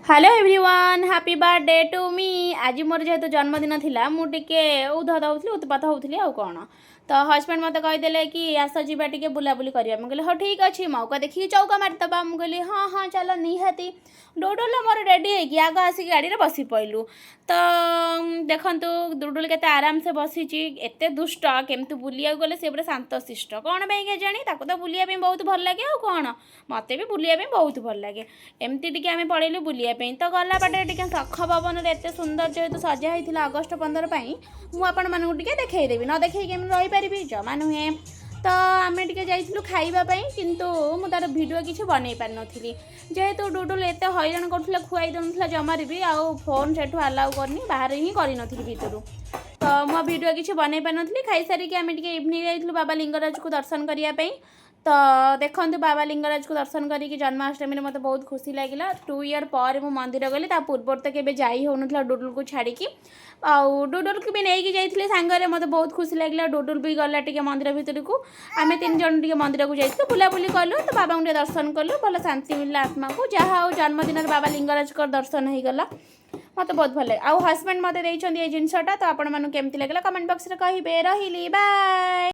Hello everyone happy birthday to me. आज मोर जेहेतु जन्मदिन थिला मुझे उध दौली उत्पात होती आउ कौन तो हजबैंड मत कहीदे कि आस जा टे बुलाबुली करवा मुझे हाँ ठीक अच्छे मौका देखिए चौका मारिदबा मुझे हाँ हाँ चल निहाती डुडुल मोर रेडी होगी आग आसिक गाड़ी में बसी पड़लु तो देखु डुडुल के आराम से बसी एत दुष्ट केमती बुलिया गले सी पूरा शांतशिष्ट कौन पे जानी तो बुलिया बहुत भल लगे आ कौन मत भी बुलिया बहुत भल लगे एमती टी आम पड़ेलु बुलिया तो गला बाटे टे सख पवन एत सुंदर जेहेतु सजा होता अगस्ट 15 मुझे देखईदेवी न देखी केमी रहीपरि जमा नुहे तो आम टे जाइलु खावाई किंतु मु तार भिडियो किसी बनई पार नी जेहेतु डुडुल एत हैरान कर खुआई दूसरा जमार भी आउ फोन से आलाउ करनी बाहर ही करी भितर तो मो भिडियो किसी बनई पार नी खाई सारिक आम इवनिंग जाइलु बाबा लिंगराज को दर्शन करने तो देखो बाबा लिंगराज को दर्शन करके जन्माष्टमी मत बहुत खुशी लगे 2 ईयर पर मु मंदिर गली पूर्व तो केवे जाई हो डुडुल को छाड़ी आउ डुडुल को भी नहीं जाइए सांगरे मत बहुत खुशी लगे डुडुल भी गला टे मंदिर भितर को आम 3 जन टे मंदिर को जाइए बुलाबुली कलु तो बाबा को दर्शन कलु भल शांति मिलला आत्मा को जहाँ हो जन्मदिन बाबा लिंगराज दर्शन हो गला मत बहुत भल लगे आउ हजबैंड मत ये जिनसटा तो आपण केमती लगे कमेंट बॉक्स में कहे रही बाय।